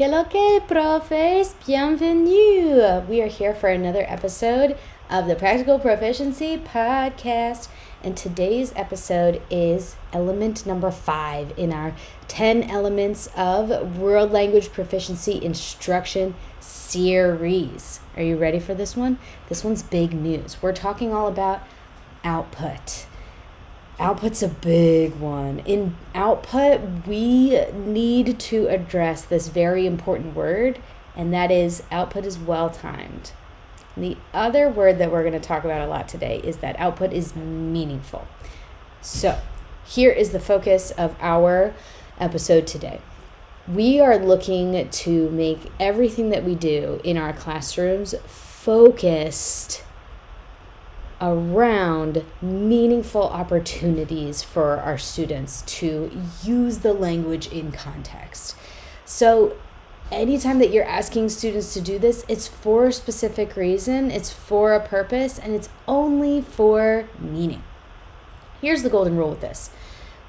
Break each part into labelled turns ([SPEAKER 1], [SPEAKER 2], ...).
[SPEAKER 1] Hello, que profes, bienvenue. We are here for another episode of the Practical Proficiency Podcast, and today's episode is element number 5 in our 10 elements of World Language Proficiency Instruction series. Are you ready for this one? This one's big news. We're talking all about output. Output's a big one. In output, we need to address this very important word, and that is output is well-timed. The other word that we're going to talk about a lot today is that output is meaningful. So, here is the focus of our episode today. We are looking to make everything that we do in our classrooms focused around meaningful opportunities for our students to use the language in context. So anytime that you're asking students to do this, it's for a specific reason, it's for a purpose, and it's only for meaning. Here's the golden rule with this.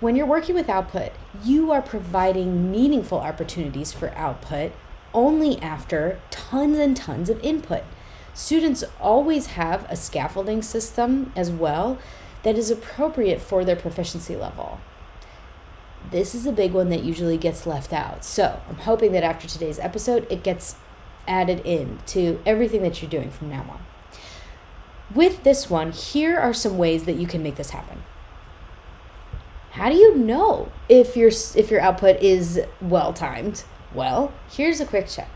[SPEAKER 1] When you're working with output, you are providing meaningful opportunities for output only after tons and tons of input. Students always have a scaffolding system as well that is appropriate for their proficiency level. This is a big one that usually gets left out. So I'm hoping that after today's episode, it gets added in to everything that you're doing from now on. With this one, here are some ways that you can make this happen. How do you know if your output is well-timed? Well, here's a quick check.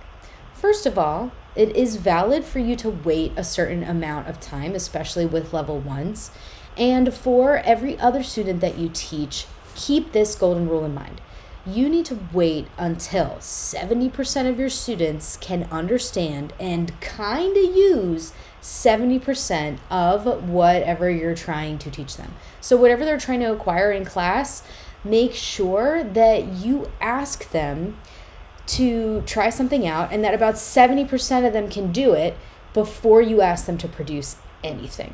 [SPEAKER 1] First of all, it is valid for you to wait a certain amount of time, especially with level 1s. And for every other student that you teach, keep this golden rule in mind. You need to wait until 70% of your students can understand and kind of use 70% of whatever you're trying to teach them. So whatever they're trying to acquire in class, make sure that you ask them to try something out and that about 70% of them can do it before you ask them to produce anything.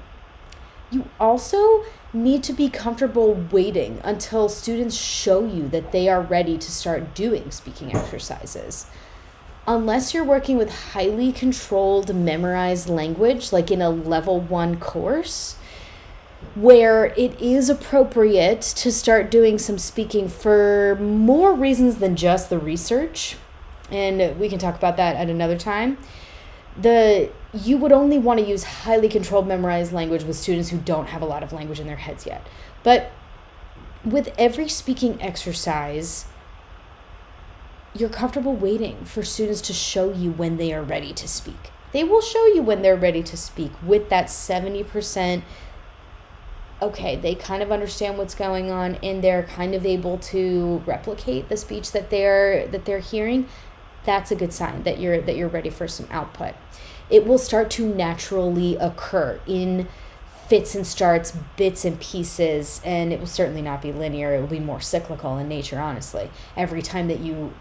[SPEAKER 1] You also need to be comfortable waiting until students show you that they are ready to start doing speaking exercises. Unless you're working with highly controlled, memorized language, like in a level 1 course, where it is appropriate to start doing some speaking for more reasons than just the research, and we can talk about that at another time. You would only want to use highly controlled memorized language with students who don't have a lot of language in their heads yet. But with every speaking exercise, you're comfortable waiting for students to show you when they are ready to speak. They will show you when they're ready to speak with that 70%. Okay, they kind of understand what's going on and they're kind of able to replicate the speech that they're hearing. That's a good sign that you're ready for some output. It will start to naturally occur in fits and starts, bits and pieces, and it will certainly not be linear. It will be more cyclical in nature, honestly. Every time that you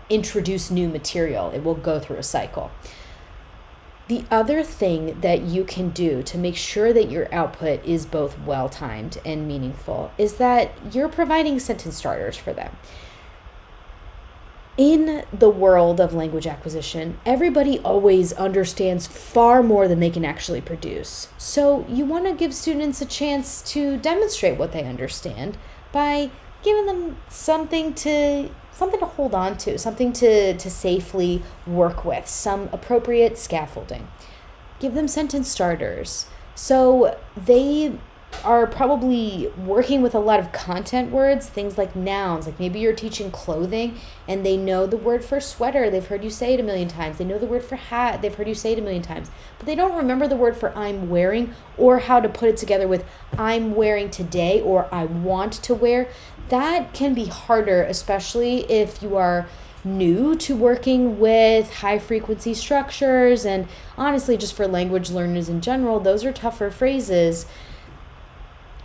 [SPEAKER 1] introduce new material, it will go through a cycle. The other thing that you can do to make sure that your output is both well-timed and meaningful is that you're providing sentence starters for them. In the world of language acquisition, everybody always understands far more than they can actually produce. So you want to give students a chance to demonstrate what they understand by giving them something to hold on to, something to safely work with, some appropriate scaffolding. Give them sentence starters. So they are probably working with a lot of content words, things like nouns, like maybe you're teaching clothing and they know the word for sweater, they've heard you say it a million times. They know the word for hat, they've heard you say it a million times, but they don't remember the word for I'm wearing or how to put it together with I'm wearing today or I want to wear. That can be harder, especially if you are new to working with high frequency structures, and honestly just for language learners in general, those are tougher phrases.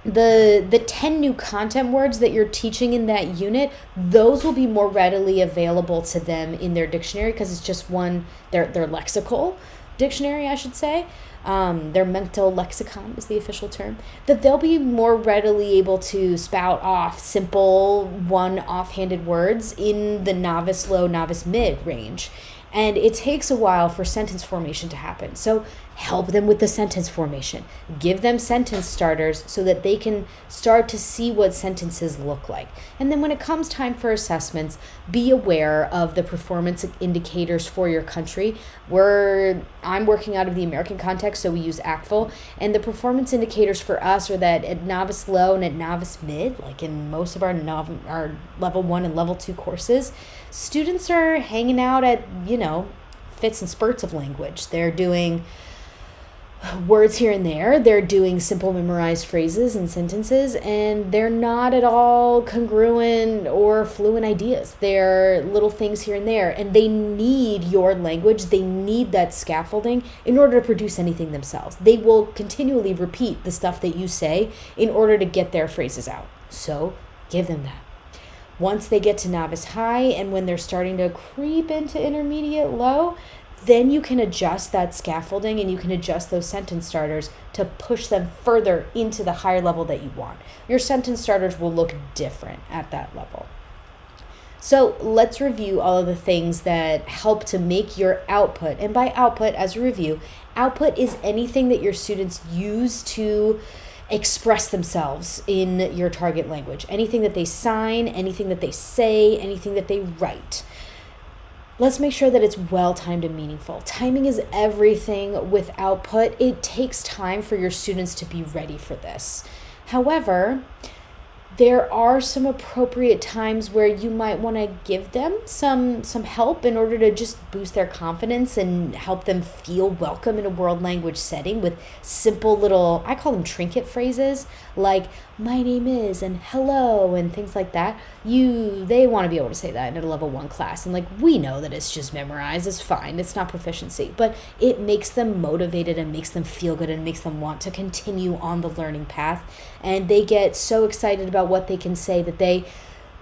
[SPEAKER 1] The 10 new content words that you're teaching in that unit, those will be more readily available to them in their dictionary because it's just one, they're lexical. dictionary, I should say, their mental lexicon is the official term, that they'll be more readily able to spout off simple one offhanded words in the novice low, novice mid range. And it takes a while for sentence formation to happen. So help them with the sentence formation. Give them sentence starters so that they can start to see what sentences look like. And then when it comes time for assessments, be aware of the performance indicators for your country. I'm working out of the American context, so we use ACTFL. And the performance indicators for us are that at novice low and at novice mid, like in most of our level 1 and level 2 courses, students are hanging out at, fits and spurts of language. They're doing words here and there. They're doing simple memorized phrases and sentences, and they're not at all congruent or fluent ideas. They're little things here and there, and they need your language. They need that scaffolding in order to produce anything themselves. They will continually repeat the stuff that you say in order to get their phrases out. So give them that. Once they get to novice high and when they're starting to creep into intermediate low, then you can adjust that scaffolding and you can adjust those sentence starters to push them further into the higher level that you want. Your sentence starters will look different at that level. So let's review all of the things that help to make your output. And by output, as a review, output is anything that your students use to express themselves in your target language. Anything that they sign, anything that they say, anything that they write. Let's make sure that it's well-timed and meaningful. Timing is everything with output. It takes time for your students to be ready for this. However, there are some appropriate times where you might want to give them some help in order to just boost their confidence and help them feel welcome in a world language setting with simple little, I call them trinket phrases, like my name is and hello and things like that. They want to be able to say that in a level 1 class. And we know that it's just memorized. It's fine. It's not proficiency. But it makes them motivated and makes them feel good and makes them want to continue on the learning path. And they get so excited about what they can say that they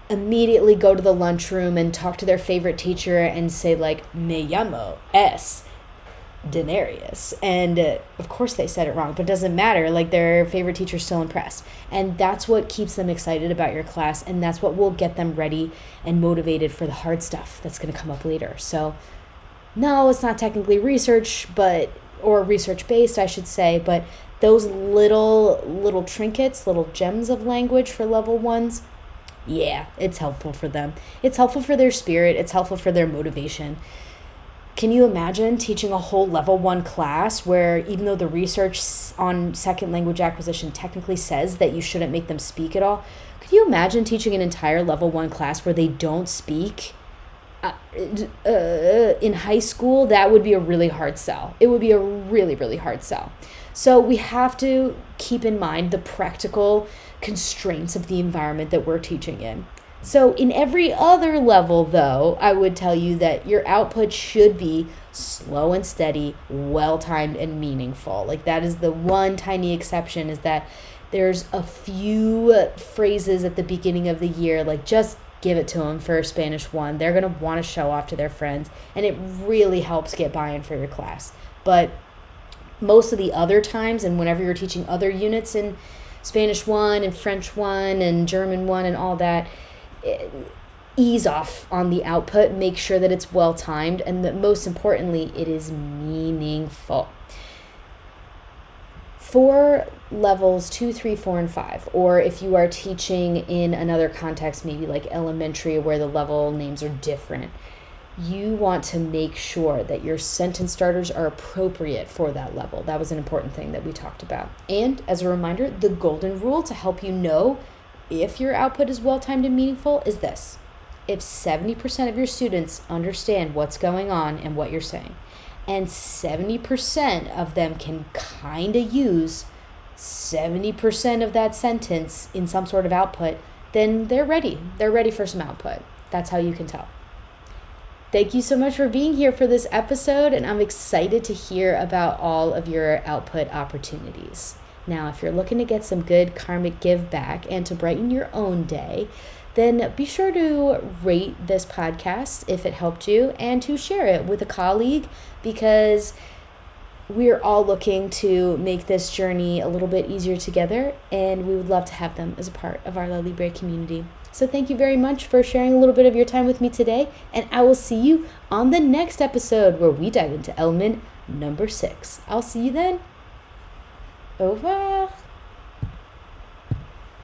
[SPEAKER 1] immediately go to the lunchroom and talk to their favorite teacher and say me llamo es denarius. And of course they said it wrong, but it doesn't matter. Their favorite teacher's still impressed. And that's what keeps them excited about your class. And that's what will get them ready and motivated for the hard stuff that's going to come up later. So no, it's not technically research, or research-based, I should say, but those little trinkets, little gems of language for level 1s, yeah, it's helpful for them. It's helpful for their spirit. It's helpful for their motivation. Can you imagine teaching a whole level 1 class where even though the research on second language acquisition technically says that you shouldn't make them speak at all, could you imagine teaching an entire level 1 class where they don't speak? In high school, that would be a really hard sell. It would be a really, really hard sell. So we have to keep in mind the practical constraints of the environment that we're teaching in. So in every other level, though, I would tell you that your output should be slow and steady, well-timed, and meaningful. That is the one tiny exception, is that there's a few phrases at the beginning of the year, just give it to them for Spanish 1. They're going to want to show off to their friends, and it really helps get buy-in for your class. But most of the other times, and whenever you're teaching other units in Spanish 1 and French 1 and German 1 and all that, ease off on the output, make sure that it's well-timed, and that most importantly, it is meaningful. For levels 2, 3, 4, and 5, or if you are teaching in another context, maybe elementary where the level names are different, you want to make sure that your sentence starters are appropriate for that level. That was an important thing that we talked about. And as a reminder, the golden rule to help you know if your output is well-timed and meaningful is this: if 70% of your students understand what's going on and what you're saying, and 70% of them can kind of use 70% of that sentence in some sort of output, then they're ready. They're ready for some output. That's how you can tell. Thank you so much for being here for this episode, and I'm excited to hear about all of your output opportunities. Now, if you're looking to get some good karmic give back and to brighten your own day, then be sure to rate this podcast if it helped you and to share it with a colleague, because we're all looking to make this journey a little bit easier together, and we would love to have them as a part of our La Libre community. So thank you very much for sharing a little bit of your time with me today, and I will see you on the next episode where we dive into element number 6. I'll see you then. Au revoir.